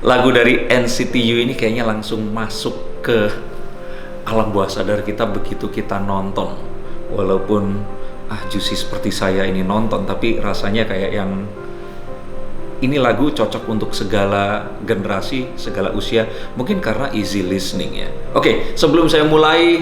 Lagu dari NCTU ini kayaknya langsung masuk ke alam bawah sadar kita begitu kita nonton. Walaupun juicy seperti saya ini nonton, tapi rasanya kayak yang ini lagu cocok untuk segala generasi, segala usia, mungkin karena easy listening ya. Oke, sebelum saya mulai,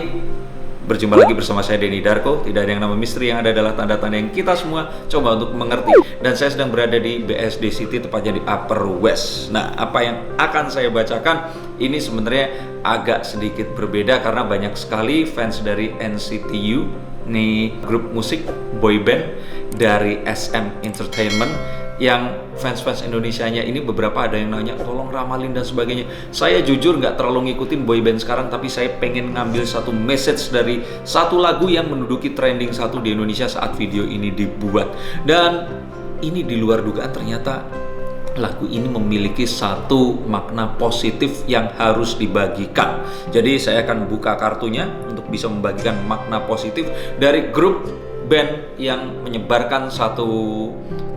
berjumpa lagi bersama saya Denny Darko. Tidak ada yang nama misteri, yang ada adalah tanda-tanda yang kita semua coba untuk mengerti. Dan saya sedang berada di BSD City, tepatnya di Upper West. Nah, apa yang akan saya bacakan ini sebenarnya agak sedikit berbeda karena banyak sekali fans dari NCTU, nih grup musik boy band dari SM Entertainment, yang fans-fans Indonesianya ini beberapa ada yang nanya tolong ramalin dan sebagainya. Saya jujur nggak terlalu ngikutin boyband sekarang, tapi saya pengen ngambil satu message dari satu lagu yang menduduki trending 1 di Indonesia saat video ini dibuat. Dan ini di luar dugaan, ternyata lagu ini memiliki satu makna positif yang harus dibagikan. Jadi saya akan buka kartunya untuk bisa membagikan makna positif dari grup band yang menyebarkan satu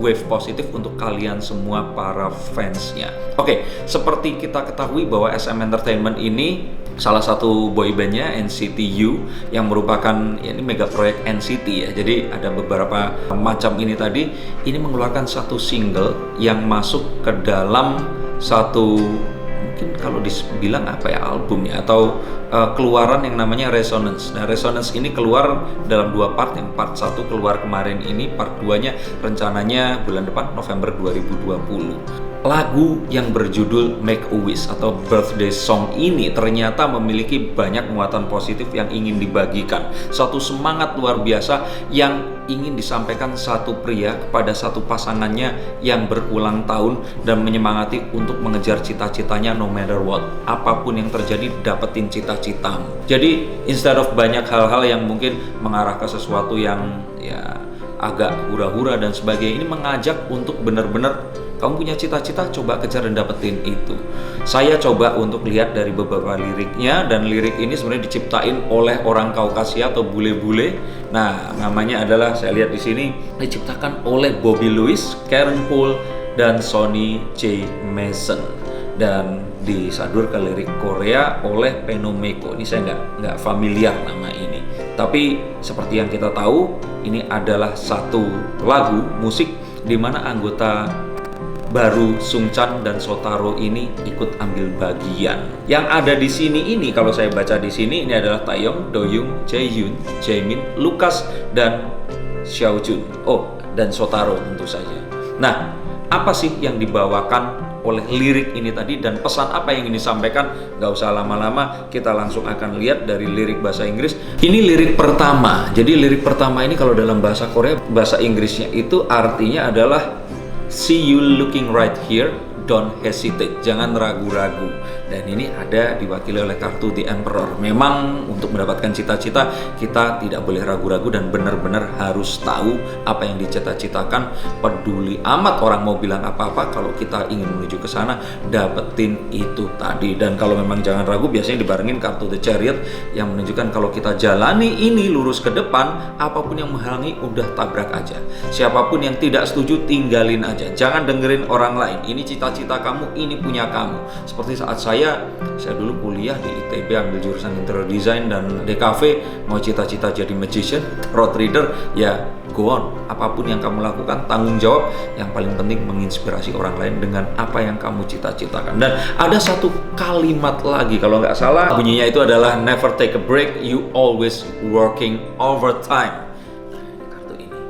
wave positif untuk kalian semua para fansnya. Oke, seperti kita ketahui bahwa SM Entertainment ini salah satu boybandnya NCTU yang merupakan ini mega proyek NCT ya. Jadi ada beberapa macam ini tadi. Ini mengeluarkan satu single yang masuk ke dalam satu, mungkin kalau dibilang apa ya, album ya, atau keluaran yang namanya Resonance. Nah, Resonance ini keluar dalam 2 part. Yang part 1 keluar kemarin ini, part 2-nya rencananya bulan depan, November 2020. Lagu yang berjudul Make a Wish atau Birthday Song ini ternyata memiliki banyak muatan positif yang ingin dibagikan. Satu semangat luar biasa yang ingin disampaikan satu pria kepada satu pasangannya yang berulang tahun dan menyemangati untuk mengejar cita-citanya no matter what. Apapun yang terjadi, dapetin cita-citamu. Jadi instead of banyak hal-hal yang mungkin mengarah ke sesuatu yang ya agak hura-hura dan sebagainya, ini mengajak untuk benar-benar kamu punya cita-cita, coba kejar dan dapetin itu. Saya coba untuk lihat dari beberapa liriknya, dan lirik ini sebenarnya diciptain oleh orang Kaukasia atau bule-bule. Nah, namanya adalah, saya lihat di sini, diciptakan oleh Bobby Lewis, Karen Poole, dan Sonny J. Mason. Dan disadur ke lirik Korea oleh Penomeko. Ini saya nggak familiar nama ini. Tapi seperti yang kita tahu, ini adalah satu lagu musik di mana anggota baru Sungchan dan Shotaro ini ikut ambil bagian. Yang ada di sini ini, kalau saya baca di sini, ini adalah Taeyong, Doyoung, Jaehyun, Jaemin, Lucas, dan Xiaojun. Oh, dan Shotaro tentu saja. Nah, apa sih yang dibawakan oleh lirik ini tadi dan pesan apa yang ingin disampaikan? Gak usah lama-lama, kita langsung akan lihat dari lirik bahasa Inggris. Ini lirik pertama. Jadi lirik pertama ini kalau dalam bahasa Korea, bahasa Inggrisnya itu artinya adalah see you looking right here, don't hesitate, jangan ragu-ragu. Dan ini ada diwakili oleh kartu The Emperor. Memang untuk mendapatkan cita-cita, kita tidak boleh ragu-ragu dan benar-benar harus tahu apa yang dicita-citakan. Peduli amat orang mau bilang apa-apa, kalau kita ingin menuju ke sana, dapetin itu tadi. Dan kalau memang jangan ragu, biasanya dibarengin kartu The Chariot yang menunjukkan kalau kita jalani ini lurus ke depan, apapun yang menghalangi udah tabrak aja. Siapapun yang tidak setuju, tinggalin aja. Jangan dengerin orang lain. Ini cita-cita kamu, ini punya kamu. Seperti saat saya dulu kuliah di ITB ambil jurusan interior design dan DKV, mau cita-cita jadi magician, road reader, ya go on. Apapun yang kamu lakukan, tanggung jawab. Yang paling penting menginspirasi orang lain dengan apa yang kamu cita-citakan. Dan ada satu kalimat lagi, kalau nggak salah bunyinya itu adalah never take a break, you always working overtime. Kartu ini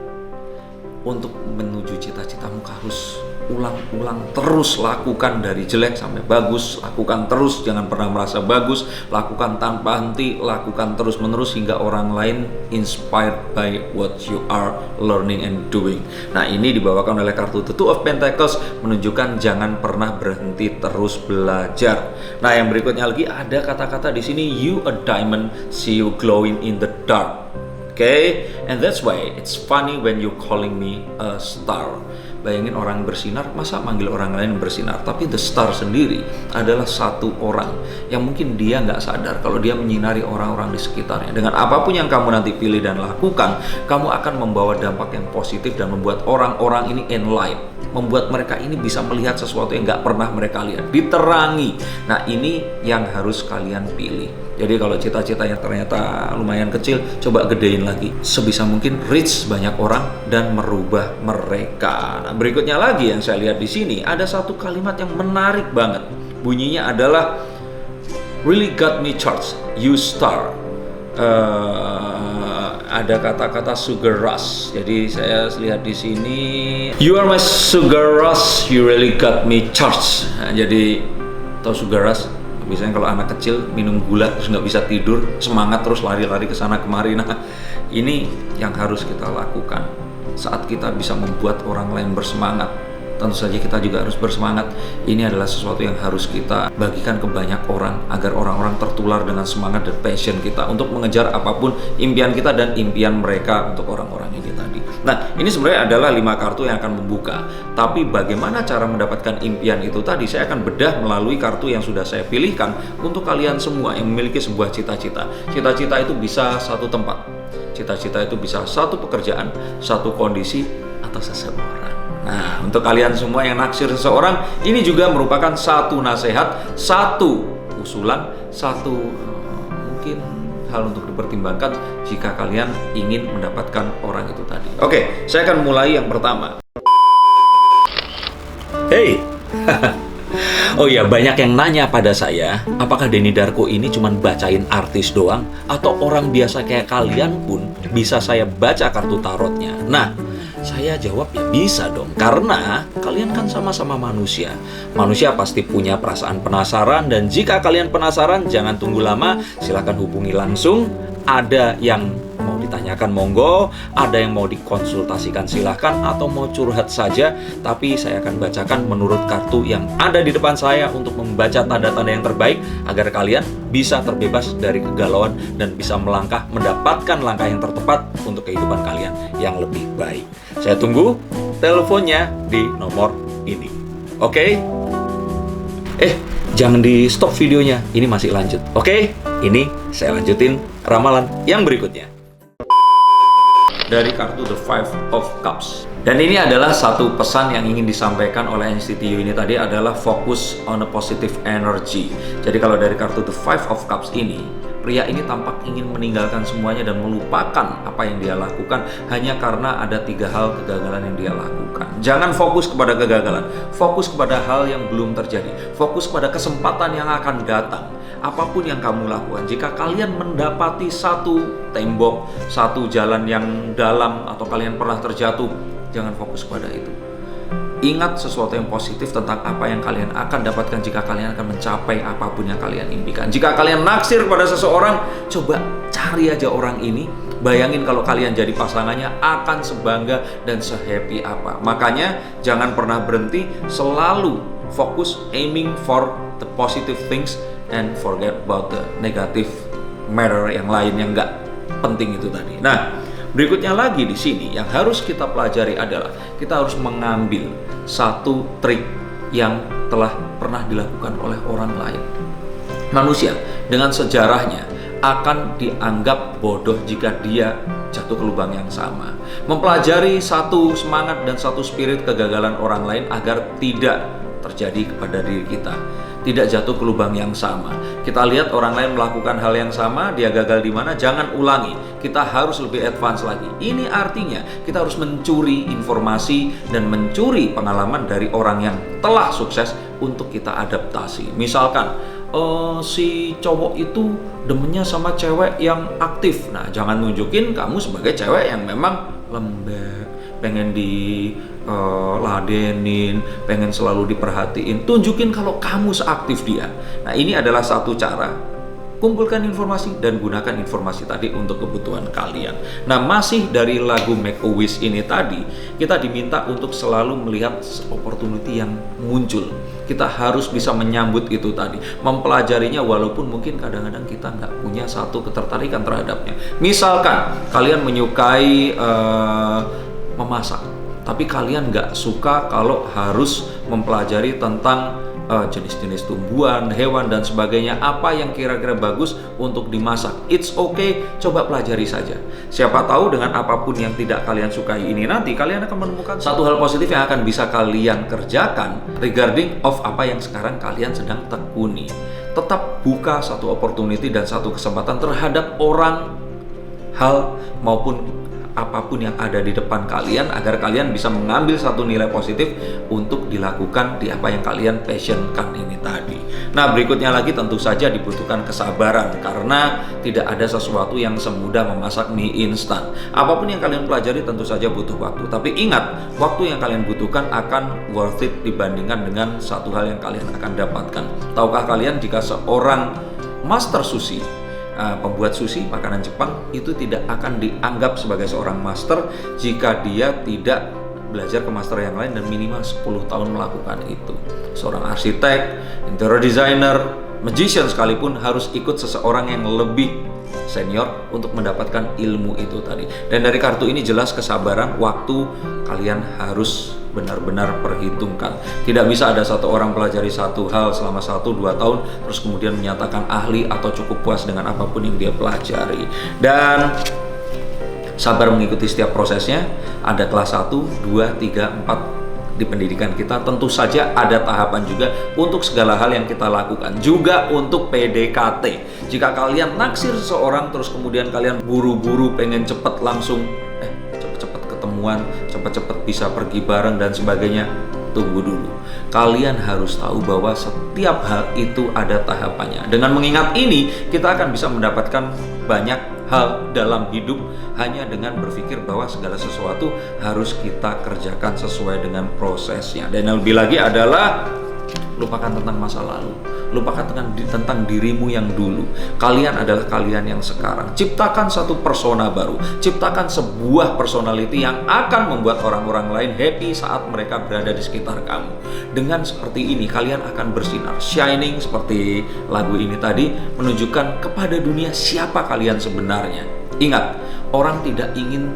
untuk menuju cita-citamu harus ulang-ulang terus, lakukan dari jelek sampai bagus, lakukan terus, jangan pernah merasa bagus, lakukan tanpa henti, lakukan terus menerus hingga orang lain inspired by what you are learning and doing. Nah, ini dibawakan oleh kartu The Two of Pentacles, menunjukkan jangan pernah berhenti terus belajar. Nah, yang berikutnya lagi ada kata-kata di sini, you a diamond, see you glowing in the dark. Okay, and that's why it's funny when you calling me a star. Bayangin orang bersinar, masa manggil orang lain bersinar? Tapi the star sendiri adalah satu orang yang mungkin dia nggak sadar kalau dia menyinari orang-orang di sekitarnya. Dengan apapun yang kamu nanti pilih dan lakukan, kamu akan membawa dampak yang positif dan membuat orang-orang ini enlightened. membuat mereka ini bisa melihat sesuatu yang nggak pernah mereka lihat, diterangi. Nah, ini yang harus kalian pilih. Jadi kalau cita-citanya ternyata lumayan kecil, coba gedein lagi. Sebisa mungkin reach banyak orang dan merubah mereka. Nah, berikutnya lagi yang saya lihat di sini, ada satu kalimat yang menarik banget. Bunyinya adalah, really got me charged, you star. Ada kata-kata sugar rush. Jadi saya lihat di sini, you are my sugar rush, you really got me charged. Nah, jadi tahu sugar rush? Biasanya kalau anak kecil minum gula terus nggak bisa tidur, semangat terus lari-lari ke sana kemari. Nah, ini yang harus kita lakukan saat kita bisa membuat orang lain bersemangat. Tentu saja kita juga harus bersemangat. Ini adalah sesuatu yang harus kita bagikan ke banyak orang agar orang-orang tertular dengan semangat dan passion kita untuk mengejar apapun impian kita dan impian mereka untuk orang-orang ini tadi. Nah, ini sebenarnya adalah 5 kartu yang akan membuka. Tapi bagaimana cara mendapatkan impian itu tadi, saya akan bedah melalui kartu yang sudah saya pilihkan untuk kalian semua yang memiliki sebuah cita-cita. Cita-cita itu bisa satu tempat. Cita-cita itu bisa satu pekerjaan, satu kondisi, atau seseorang. Nah, untuk kalian semua yang naksir seseorang, ini juga merupakan satu nasihat, satu usulan, satu mungkin hal untuk dipertimbangkan jika kalian ingin mendapatkan orang itu tadi. Oke, saya akan mulai yang pertama. Hey! Oh ya, banyak yang nanya pada saya, apakah Denny Darko ini cuma bacain artis doang, atau orang biasa kayak kalian pun bisa saya baca kartu tarotnya? Nah, saya jawab ya bisa dong, karena kalian kan sama-sama manusia. Manusia pasti punya perasaan penasaran, dan jika kalian penasaran, jangan tunggu lama, silahkan hubungi langsung. Ada yang mau ditanyakan monggo, ada yang mau dikonsultasikan silahkan, atau mau curhat saja. Tapi saya akan bacakan menurut kartu yang ada di depan saya untuk membaca tanda-tanda yang terbaik agar kalian bisa terbebas dari kegalauan dan bisa melangkah mendapatkan langkah yang tertepat untuk kehidupan kalian yang lebih baik. Saya tunggu teleponnya di nomor ini. Oke? Jangan di stop videonya, ini masih lanjut. Oke? Ini saya lanjutin ramalan yang berikutnya. Dari kartu The Five of Cups. Dan ini adalah satu pesan yang ingin disampaikan oleh NCTU ini tadi adalah focus on a positive energy. Jadi kalau dari kartu The Five of Cups ini, pria ini tampak ingin meninggalkan semuanya dan melupakan apa yang dia lakukan hanya karena ada 3 hal kegagalan yang dia lakukan. Jangan fokus kepada kegagalan, fokus kepada hal yang belum terjadi, fokus pada kesempatan yang akan datang. Apapun yang kamu lakukan, jika kalian mendapati satu tembok, satu jalan yang dalam, atau kalian pernah terjatuh, jangan fokus pada itu. Ingat sesuatu yang positif tentang apa yang kalian akan dapatkan jika kalian akan mencapai apapun yang kalian impikan. Jika kalian naksir pada seseorang, coba cari aja orang ini. Bayangin kalau kalian jadi pasangannya, akan sebangga dan sehappy apa. Makanya jangan pernah berhenti, selalu fokus aiming for the positive things and forget about the negative matter yang lain yang nggak penting itu tadi. Nah, berikutnya lagi di sini yang harus kita pelajari adalah kita harus mengambil satu trik yang telah pernah dilakukan oleh orang lain. Manusia dengan sejarahnya akan dianggap bodoh jika dia jatuh ke lubang yang sama. Mempelajari satu semangat dan satu spirit kegagalan orang lain agar tidak terjadi kepada diri kita, tidak jatuh ke lubang yang sama. Kita lihat orang lain melakukan hal yang sama, dia gagal di mana, jangan ulangi. Kita harus lebih advance lagi. Ini artinya kita harus mencuri informasi dan mencuri pengalaman dari orang yang telah sukses untuk kita adaptasi. Misalkan si cowok itu demennya sama cewek yang aktif. Nah, jangan nunjukin kamu sebagai cewek yang memang lembek, pengen ladenin, pengen selalu diperhatiin. Tunjukin kalau kamu seaktif dia. Nah, ini adalah satu cara. Kumpulkan informasi dan gunakan informasi tadi untuk kebutuhan kalian. Nah, masih dari lagu Make a Wish ini tadi, kita diminta untuk selalu melihat opportunity yang muncul. Kita harus bisa menyambut itu tadi, mempelajarinya walaupun mungkin kadang-kadang kita nggak punya satu ketertarikan terhadapnya. Misalkan kalian menyukai memasak, tapi kalian nggak suka kalau harus mempelajari tentang jenis-jenis tumbuhan, hewan, dan sebagainya, apa yang kira-kira bagus untuk dimasak. It's okay, coba pelajari saja. Siapa tahu dengan apapun yang tidak kalian sukai ini, nanti kalian akan menemukan satu hal positif yang akan bisa kalian kerjakan regarding of apa yang sekarang kalian sedang tekuni. Tetap buka satu opportunity dan satu kesempatan terhadap orang, hal, maupun apapun yang ada di depan kalian, agar kalian bisa mengambil satu nilai positif untuk dilakukan di apa yang kalian passionkan ini tadi. Nah, berikutnya lagi tentu saja dibutuhkan kesabaran, karena tidak ada sesuatu yang semudah memasak mie instan. Apapun yang kalian pelajari tentu saja butuh waktu, tapi ingat, waktu yang kalian butuhkan akan worth it dibandingkan dengan satu hal yang kalian akan dapatkan. Tahukah kalian jika seorang master sushi, pembuat sushi makanan Jepang, itu tidak akan dianggap sebagai seorang master jika dia tidak belajar ke master yang lain dan minimal 10 tahun melakukan itu. Seorang arsitek, interior designer, magician sekalipun harus ikut seseorang yang lebih senior untuk mendapatkan ilmu itu tadi. Dan dari kartu ini jelas kesabaran, waktu kalian harus benar-benar perhitungkan. Tidak bisa ada satu orang pelajari satu hal selama 1-2 tahun terus kemudian menyatakan ahli atau cukup puas dengan apapun yang dia pelajari. Dan sabar mengikuti setiap prosesnya. Ada kelas 1, 2, 3, 4 di pendidikan kita. Tentu saja ada tahapan juga untuk segala hal yang kita lakukan. Juga untuk PDKT. Jika kalian naksir seseorang terus kemudian kalian buru-buru pengen cepet langsung cepat-cepat bisa pergi bareng dan sebagainya, tunggu dulu. Kalian harus tahu bahwa setiap hal itu ada tahapannya. Dengan mengingat ini, kita akan bisa mendapatkan banyak hal dalam hidup hanya dengan berpikir bahwa segala sesuatu harus kita kerjakan sesuai dengan prosesnya. Dan yang lebih lagi adalah lupakan tentang masa lalu. Lupakan tentang dirimu yang dulu. Kalian adalah kalian yang sekarang. Ciptakan satu persona baru. Ciptakan sebuah personality yang akan membuat orang-orang lain happy saat mereka berada di sekitar kamu. Dengan seperti ini, kalian akan bersinar. Shining seperti lagu ini tadi, menunjukkan kepada dunia siapa kalian sebenarnya. Ingat, orang tidak ingin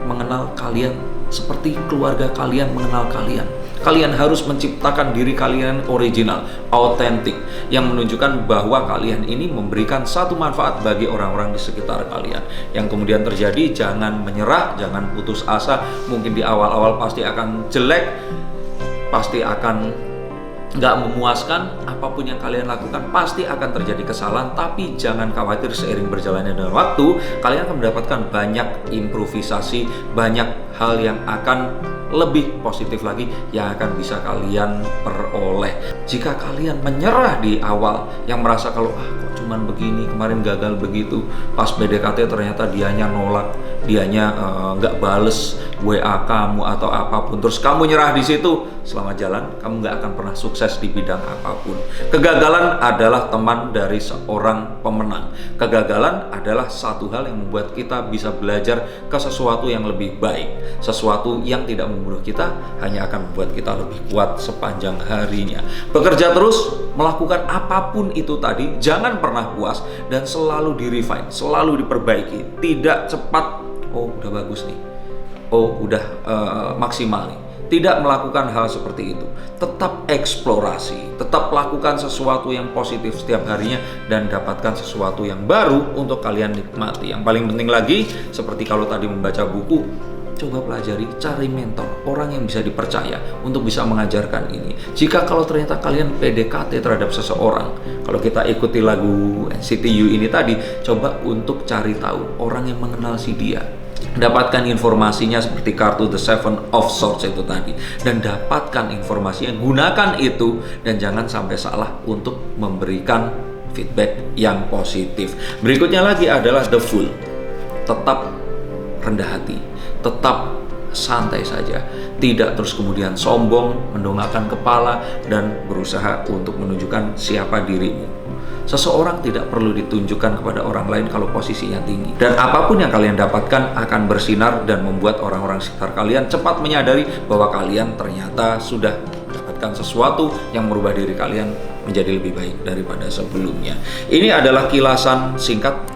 mengenal kalian seperti keluarga kalian mengenal kalian. Kalian harus menciptakan diri kalian original, autentik, yang menunjukkan bahwa kalian ini memberikan satu manfaat bagi orang-orang di sekitar kalian. Yang kemudian terjadi, jangan menyerah, jangan putus asa. Mungkin di awal-awal pasti akan jelek, pasti akan nggak memuaskan. Apapun yang kalian lakukan pasti akan terjadi kesalahan, tapi jangan khawatir, seiring berjalannya dengan waktu kalian akan mendapatkan banyak improvisasi, banyak hal yang akan lebih positif lagi yang akan bisa kalian peroleh. Jika kalian menyerah di awal, yang merasa kalau kok cuman begini, kemarin gagal begitu, pas PDKT ternyata dianya nolak, dianya nggak bales WA kamu atau apapun, terus kamu nyerah di situ, selamat jalan, kamu nggak akan pernah sukses di bidang apapun. Kegagalan adalah teman dari seorang pemenang. Kegagalan adalah satu hal yang membuat kita bisa belajar ke sesuatu yang lebih baik. Sesuatu yang tidak membunuh kita, hanya akan membuat kita lebih kuat sepanjang harinya. Bekerja terus, melakukan apapun itu tadi, jangan pernah puas dan selalu di-refine, selalu diperbaiki. Tidak cepat, oh udah bagus nih, oh udah maksimal nih. Tidak melakukan hal seperti itu. Tetap eksplorasi, tetap lakukan sesuatu yang positif setiap harinya dan dapatkan sesuatu yang baru untuk kalian nikmati. Yang paling penting lagi, seperti kalau tadi membaca buku, coba pelajari, cari mentor, orang yang bisa dipercaya untuk bisa mengajarkan ini. Jika kalau ternyata kalian PDKT terhadap seseorang, kalau kita ikuti lagu NCT U ini tadi, coba untuk cari tahu orang yang mengenal si dia. Dapatkan informasinya seperti kartu The Seven of Swords itu tadi, dan dapatkan informasinya, gunakan itu, dan jangan sampai salah untuk memberikan feedback yang positif. Berikutnya lagi adalah The Fool. Tetap rendah hati, tetap santai saja, tidak terus kemudian sombong, mendongakkan kepala, dan berusaha untuk menunjukkan siapa dirimu. Seseorang tidak perlu ditunjukkan kepada orang lain kalau posisinya tinggi. Dan apapun yang kalian dapatkan akan bersinar dan membuat orang-orang sekitar kalian cepat menyadari bahwa kalian ternyata sudah mendapatkan sesuatu yang merubah diri kalian menjadi lebih baik daripada sebelumnya. Ini adalah kilasan singkat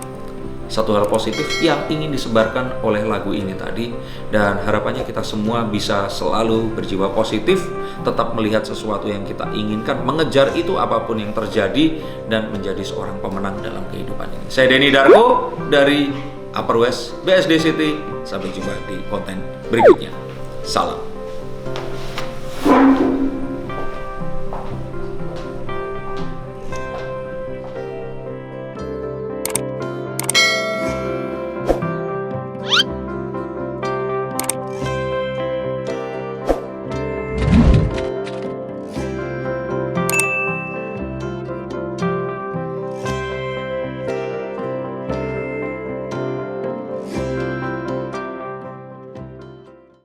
satu hal positif yang ingin disebarkan oleh lagu ini tadi. Dan harapannya kita semua bisa selalu berjiwa positif, tetap melihat sesuatu yang kita inginkan, mengejar itu apapun yang terjadi, dan menjadi seorang pemenang dalam kehidupan ini. Saya Denny Darko dari Upper West BSD City. Sampai jumpa di konten berikutnya. Salam.